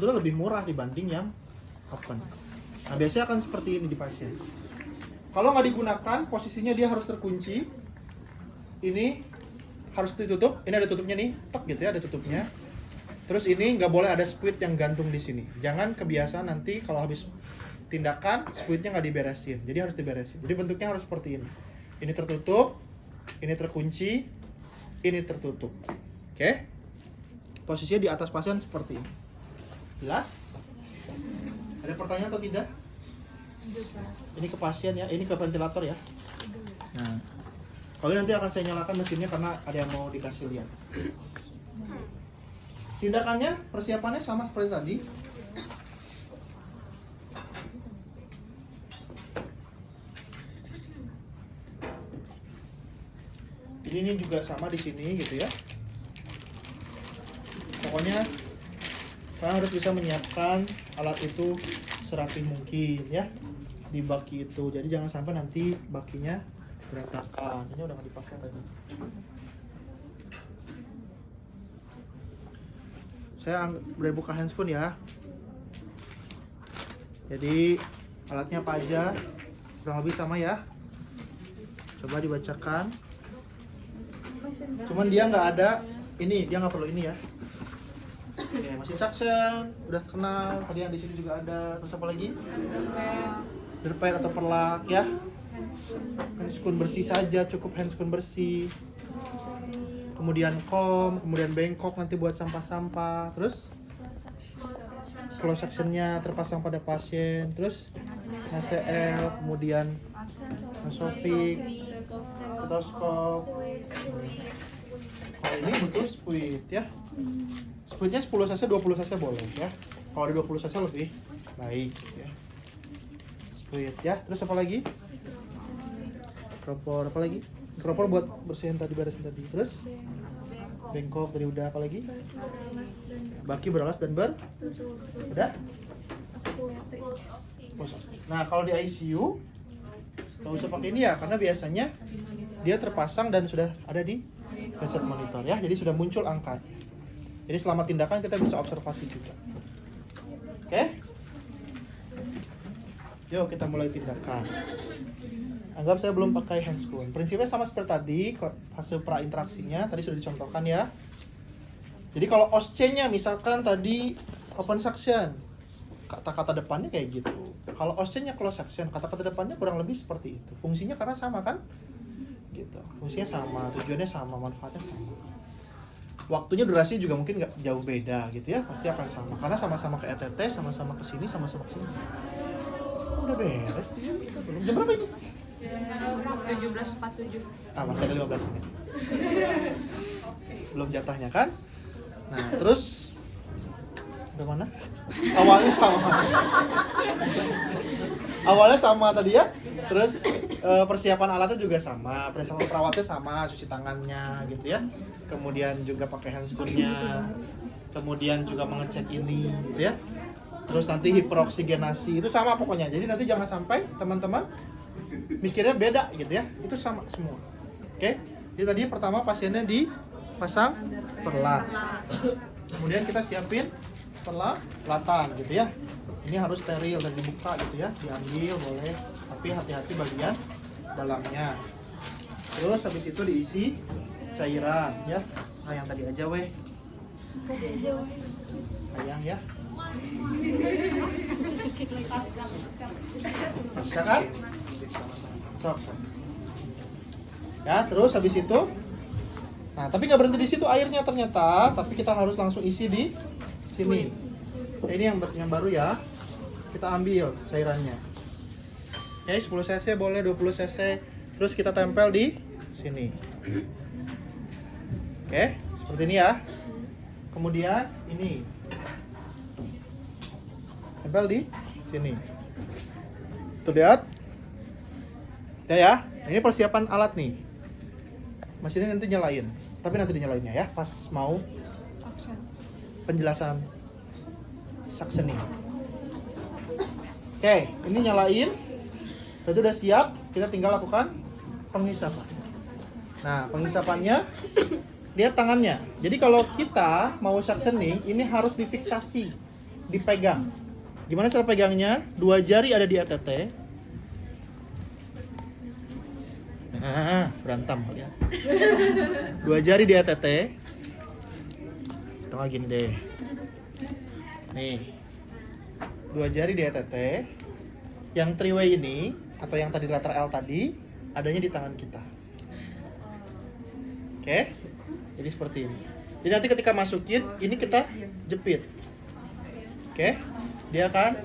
itu lebih murah dibanding yang open. Nah, biasanya akan seperti ini di pasien. Kalau nggak digunakan, posisinya dia harus terkunci. Ini harus ditutup. Ini ada tutupnya nih, tek gitu ya, ada tutupnya. Terus ini nggak boleh ada spuit yang gantung di sini. Jangan kebiasaan nanti kalau habis tindakan spuitnya nggak diberesin. Jadi harus diberesin. Jadi bentuknya harus seperti ini. Ini tertutup, ini terkunci, ini tertutup. Oke? Posisinya di atas pasien seperti ini. Jelas? Ada pertanyaan atau tidak? Ini ke pasien ya, ini ke ventilator ya. Nah, kalau nanti akan saya nyalakan mesinnya karena ada yang mau dikasih lihat. Tindakannya, persiapannya sama seperti tadi. Ini juga sama di sini gitu ya. Pokoknya kalian harus bisa menyiapkan alat itu serapih mungkin ya di baki itu. Jadi jangan sampai nanti bakinya berantakan. Ini udah nggak dipakai tadi. Saya boleh buka handscoon ya. Jadi alatnya apa aja? Kurang lebih sama ya. Coba dibacakan. Cuman dia nggak ada ini, dia nggak perlu ini ya. Oke, mesin suction udah kenal. Tadi yang di sini juga ada. Terus apa lagi? Derpet atau perlak ya. Handscoon bersih saja, cukup handscoon bersih. Kemudian comb, kemudian bengkok nanti buat sampah-sampah. Terus close sectionnya terpasang pada pasien. Terus ACL, kemudian nasofik, stetoskop. Kalau ini butuh spuit ya. Spuitnya 10 cc, 20 cc boleh ya. Kalau ada 20 cc lebih baik ya. Spuit ya. Terus apa lagi? Mikropor apa lagi? Mikropor buat bersihin tadi, beresin tadi. Terus bengkok dari udah, apa lagi? Baki beralas dan udah? Nah, kalau di ICU nggak usah pakai ini ya, karena biasanya dia terpasang dan sudah ada di headset monitor ya. Jadi sudah muncul angkanya. Jadi selama tindakan kita bisa observasi juga. Oke? Yuk kita mulai tindakan. Anggap saya belum pakai handscoon. Prinsipnya sama seperti tadi, fase pra-interaksinya tadi sudah dicontohkan ya. Jadi kalau OSCE-nya misalkan tadi open suction, kata-kata depannya kayak gitu. Kalau OSCE-nya close suction, kata-kata depannya kurang lebih seperti itu. Fungsinya karena sama kan? Gitu. Fungsinya sama, tujuannya sama, manfaatnya sama. Waktunya, durasi juga mungkin nggak jauh beda gitu ya, pasti akan sama. Karena sama-sama ke ETT, sama-sama ke sini, sama-sama ke sini. Kok udah beres dia? Belum. Jam berapa ini? 17.47. Masih ada 15 menit. Belum jatahnya kan? Nah, terus udah mana? Awalnya sama. Awalnya sama tadi ya. Terus persiapan alatnya juga sama, persiapan perawatnya sama, cuci tangannya gitu ya. Kemudian juga pakai handscoon-nya. Kemudian juga mengecek ini gitu ya. Terus nanti hiperoksigenasi itu sama pokoknya. Jadi nanti jangan sampai teman-teman mikirnya beda gitu ya. Itu sama semua. Oke. Jadi tadi pertama pasiennya dipasang perlat. Kemudian kita siapin perlatan gitu ya. Ini harus steril dan dibuka gitu ya. Diambil boleh, tapi hati-hati bagian dalamnya. Terus habis itu diisi cairan ya. Nah, yang tadi aja weh. Sayang ya. Bisa kan? Sok. Ya, terus habis itu, nah tapi nggak berhenti di situ airnya ternyata, tapi kita harus langsung isi di sini. Nah, ini yang baru ya. Kita ambil cairannya. Ya, 10 cc boleh, 20 cc. Terus kita tempel di sini. Oke, seperti ini ya. Kemudian ini tempel di sini. Tuh lihat. Ya, ini persiapan alat nih. Mesinnya nanti nyalain. Tapi nanti dinyalainnya ya, pas mau penjelasan suctioning. Oke, ini nyalain. Itu udah siap, kita tinggal lakukan penghisapan. Nah, penghisapannya lihat tangannya. Jadi kalau kita mau suctioning, ini harus difiksasi. dipegang. Gimana cara pegangnya? 2 jari ada di ETT. Nah, berantem ya. 2 jari di ETT. Tengah gini deh. Nih. 2 jari di ETT. Yang 3-way ini atau yang tadi letter L tadi adanya di tangan kita. Oke? Jadi seperti ini. Jadi nanti ketika masukin, ini kita jepit. Oke? Dia akan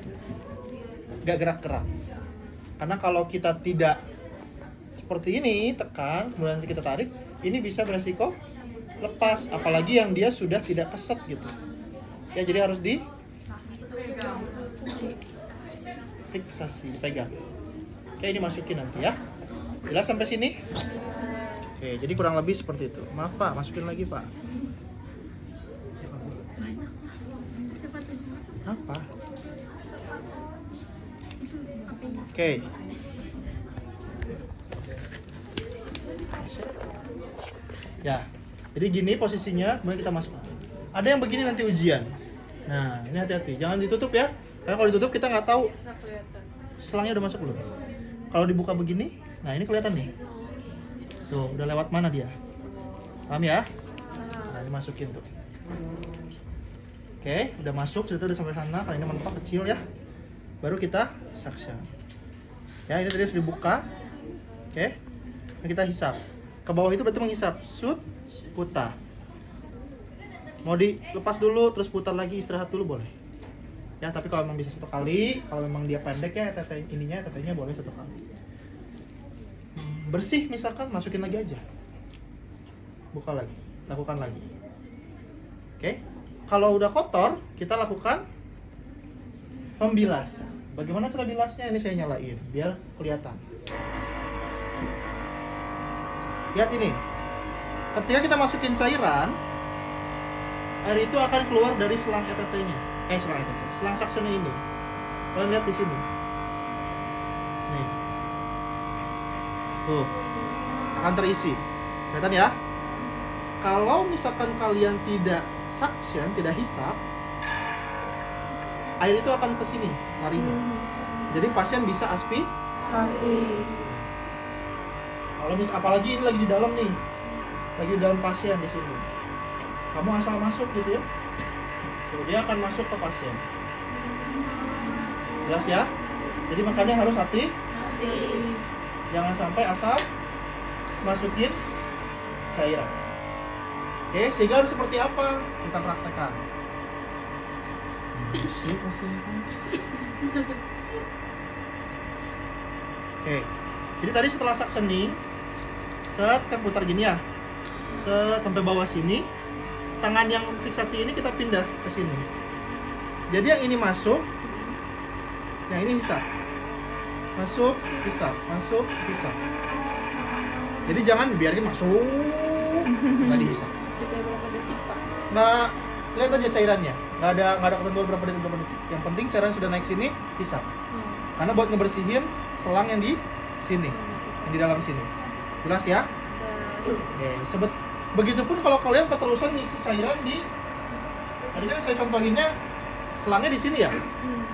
gak gerak-gerak. Karena kalau kita tidak seperti ini, tekan, kemudian nanti kita tarik, ini bisa beresiko lepas. Apalagi yang dia sudah tidak keset gitu. Ya, jadi harus di fiksasi, pegang. Oke, ini masukin nanti ya. Jelas sampai sini? Oke, jadi kurang lebih seperti itu. Maaf Pak, masukin lagi Pak. Apa? Oke. Ya, jadi gini posisinya, kemudian kita masuk. Ada yang begini nanti ujian. Nah, ini hati-hati, jangan ditutup ya. Karena kalau ditutup kita nggak tahu selangnya udah masuk belum. Kalau dibuka begini, nah ini kelihatan nih. Tuh, udah lewat mana dia? Paham ya? Nah, ini masukin tuh. Oke, udah masuk, sudah sampai sana. Karena ini mentok kecil ya. Baru kita suction. Ya, ini tadi sudah dibuka. Oke. Nah, kita hisap. Ke bawah itu berarti menghisap. Shoot, putar. Mau dilepas dulu, terus putar lagi, istirahat dulu boleh. Ya, tapi kalau memang bisa 1 kali, kalau memang dia pendek ya, tetenya boleh 1 kali. Bersih misalkan, masukin lagi aja. Buka lagi, lakukan lagi. Oke. Kalau udah kotor, kita lakukan pembilas. Bagaimana cara bilasnya? Ini saya nyalain, biar kelihatan. Lihat ini. Ketika kita masukin cairan, air itu akan keluar dari selang ETT-nya. Selang suctionnya ini. Kalian lihat di sini. Nih. Tuh. Akan terisi. Kelihatan ya? Kalau misalkan kalian tidak suction, tidak hisap, air itu akan ke sini larinya. Jadi pasien bisa aspirasi. Kalau apalagi ini lagi di dalam nih. Lagi di dalam pasien di sini. Kamu asal masuk gitu ya. Tuh, dia akan masuk ke pasien. Jelas ya? Jadi makanya harus hati. Jangan sampai asal masukin cairan. Oke, sehingga harus seperti apa? Kita praktekkan. Isi pasiennya. Oke. Jadi tadi setelah suctioning, kan putar gini ya. Sampai bawah sini. Tangan yang fiksasi ini kita pindah ke sini. Jadi yang ini masuk, yang ini hisap. Masuk, hisap, masuk, hisap. Jadi jangan biarin masuk, nggak dihisap. Nggak, lihat aja cairannya. Nggak ada ketentuan berapa detik. Yang penting cairan sudah naik sini, hisap. Karena buat ngebersihin selang yang di sini, yang di dalam sini. Jelas ya? Oke, begitupun kalau kalian keterusan ngisi cairan tadi kan saya contohinnya selangnya di sini ya.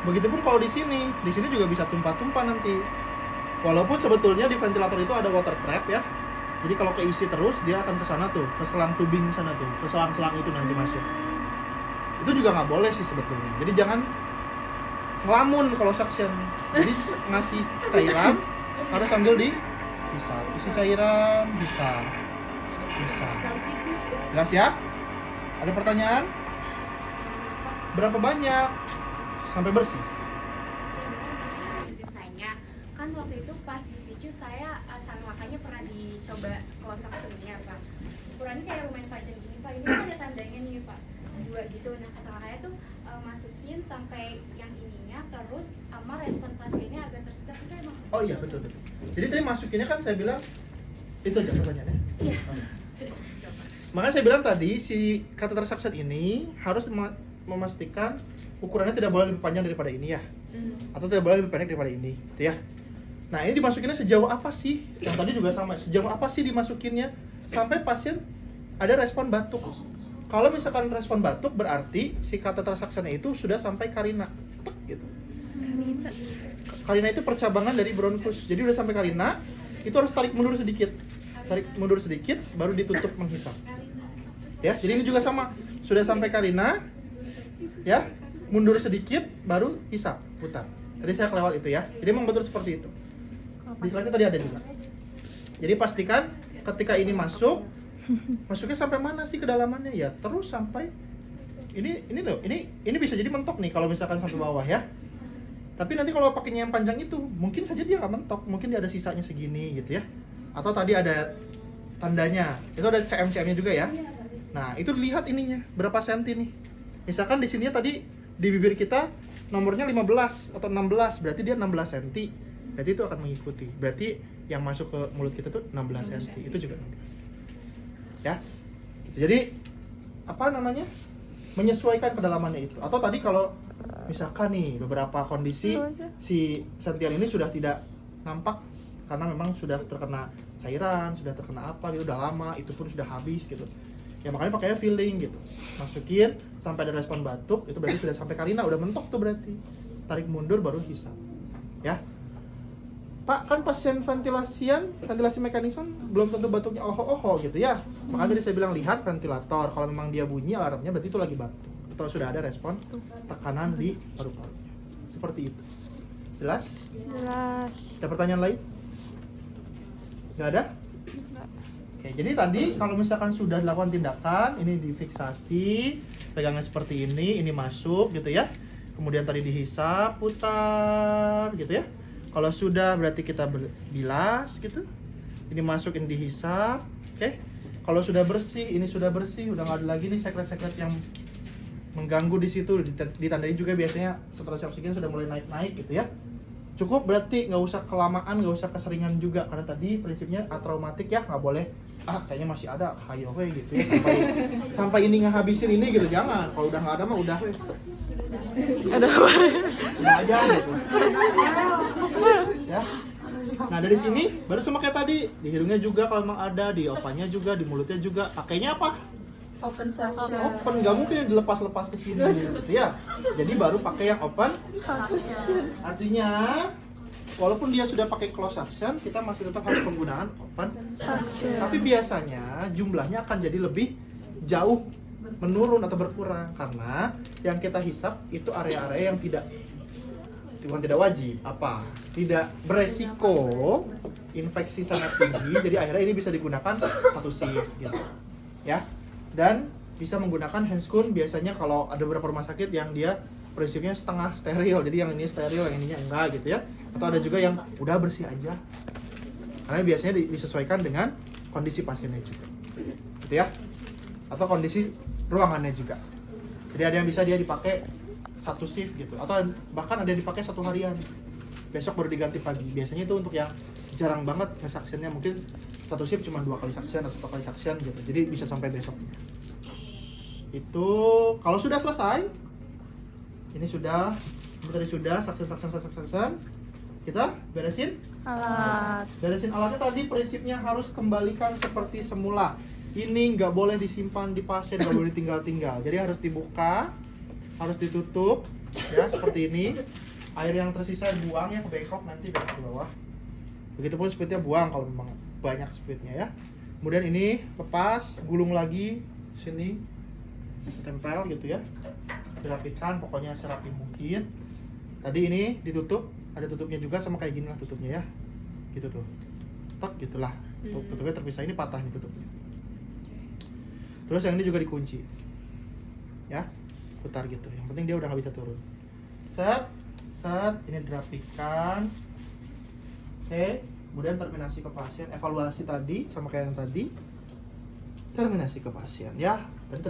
Begitupun kalau di sini juga bisa tumpah-tumpah nanti. Walaupun sebetulnya di ventilator itu ada water trap ya. Jadi kalau keisi terus dia akan ke sana tuh, ke selang tubing sana tuh, ke selang-selang itu nanti masuk. Itu juga nggak boleh sih sebetulnya. Jadi jangan ngelamun kalau suction. Jadi ngasih cairan harus sambil bisa isi cairan, bisa. Jelas ya? Ada pertanyaan? Berapa banyak sampai bersih? Tanya, kan waktu itu pas di picu saya sama makanya pernah dicoba close suctionnya Pak. Ukurannya kayak lumayan panjang gini Pak. Ini kan ada tandanya nih Pak, 2 gitu. Nah kata kakaknya tuh masukin sampai yang ininya, terus sama respon pasiennya agak tersedak itu emang. Oh iya betul. Jadi tadi masukinnya kan saya bilang itu aja pertanyaannya. Iya. Makanya saya bilang tadi si catheter suction ini harus memastikan ukurannya tidak boleh lebih panjang daripada ini ya, atau tidak boleh lebih pendek daripada ini, gitu ya. Nah ini dimasukinnya sejauh apa sih? Yang tadi juga sama. Sejauh apa sih dimasukinnya sampai pasien ada respon batuk? Kalau misalkan respon batuk berarti si kateter saksanya itu sudah sampai karina. Tek, gitu. Karina itu percabangan dari bronkus. Jadi udah sampai karina, itu harus tarik mundur sedikit. Tarik mundur sedikit baru ditutup menghisap. Ya, jadi ini juga sama. Sudah sampai karina, ya, mundur sedikit baru hisap, putar. Jadi saya kelewat itu ya. Jadi memang betul seperti itu. Di slide-nya tadi ada juga. Jadi pastikan ketika ini masuknya sampai mana sih kedalamannya? Ya terus sampai ini loh, ini bisa jadi mentok nih kalau misalkan sampai bawah ya. Tapi nanti kalau pakainya yang panjang itu, mungkin saja dia nggak mentok, mungkin dia ada sisanya segini gitu ya. Atau tadi ada tandanya, itu ada cm-nya juga ya. Nah itu lihat ininya berapa senti nih. Misalkan di sini tadi di bibir kita nomornya 15 atau 16, berarti dia 16 cm. Berarti itu akan mengikuti. Berarti yang masuk ke mulut kita tuh 16 cm. Itu juga 16. Ya. Jadi apa namanya? Menyesuaikan kedalamannya itu. Atau tadi kalau misalkan nih beberapa kondisi si sentian ini sudah tidak nampak karena memang sudah terkena cairan, sudah terkena apa gitu, udah lama, itu pun sudah habis gitu. Ya makanya pakainya filling gitu. Masukin sampai ada respon batuk, itu berarti sudah sampai karina, udah mentok tuh berarti. Tarik mundur baru hisap. Ya. Pak, kan pasien ventilasi mekanisme belum tentu batuknya oho-oho gitu ya. Makanya tadi saya bilang lihat ventilator, kalau memang dia bunyi alarmnya berarti itu lagi batuk. Atau sudah ada respon tekanan di paru-parunya. Seperti itu. Jelas? Jelas. Ada pertanyaan lain? Nggak ada? Oke, jadi tadi kalau misalkan sudah dilakukan tindakan, ini difiksasi, pegangnya seperti ini masuk gitu ya. Kemudian tadi dihisap, putar gitu ya. Kalau sudah berarti kita bilas gitu. Ini masuk, ini dihisap, oke. Kalau sudah bersih, ini sudah bersih, udah nggak ada lagi nih sekret-sekret yang mengganggu di situ. Ditandai juga biasanya saturasi oksigen sudah mulai naik-naik gitu ya. Cukup berarti, nggak usah kelamaan, nggak usah keseringan juga, karena tadi prinsipnya atraumatik ya, nggak boleh kayaknya masih ada hayo gitu ya sampai ini ngehabisin ini gitu, jangan. Kalau udah nggak ada mah udah aja gitu ya. Nah dari sini baru sama kayak tadi, di hidungnya juga kalau memang ada, di opanya juga, di mulutnya juga. Pakainya apa? Open suction. Open, nggak mungkin yang dilepas-lepas ke sini gitu ya. Jadi baru pakai yang open suction. Artinya walaupun dia sudah pakai closed suction, kita masih tetap harus penggunaan open suction. Tapi biasanya jumlahnya akan jadi lebih jauh menurun atau berkurang karena yang kita hisap itu area-area yang bukan tidak wajib, tidak beresiko infeksi sangat tinggi. Jadi akhirnya ini bisa digunakan satu shift gitu ya. Dan bisa menggunakan handscoon biasanya kalau ada beberapa rumah sakit yang dia prinsipnya setengah steril, jadi yang ini steril, yang ininya enggak gitu ya. Atau ada juga yang udah bersih aja, karena biasanya disesuaikan dengan kondisi pasiennya juga gitu ya, atau kondisi ruangannya juga. Jadi ada yang bisa dia dipakai satu shift gitu, atau bahkan ada yang dipakai satu harian, besok baru diganti pagi. Biasanya itu untuk yang jarang banget nge-suctionnya, mungkin satu shift cuma 2 kali suction atau 4 kali suction gitu, jadi bisa sampai besok. Itu kalau sudah selesai, ini tadi sudah suction, kita beresin Alat. beresin alatnya. Tadi prinsipnya harus kembalikan seperti semula. Ini nggak boleh disimpan di pasien, nggak boleh tinggal-tinggal. Jadi harus dibuka, harus ditutup ya seperti ini. Air yang tersisa buang ya ke bengkok, nanti bengkok ke bawah. Begitupun speednya buang kalau memang banyak speednya ya. Kemudian ini lepas, gulung lagi sini, tempel gitu ya, dirapikan, pokoknya serapi mungkin. Tadi ini ditutup, ada tutupnya juga, sama kayak gini lah tutupnya ya, gitu tuh, tek gitulah. Tutupnya terpisah, ini patah nih tutupnya. Terus yang ini juga dikunci ya, putar gitu, yang penting dia udah nggak bisa turun. Set, ini dirapikan. Oke, kemudian terminasi ke pasien, evaluasi tadi sama kayak yang tadi, terminasi ke pasien ya. Tadi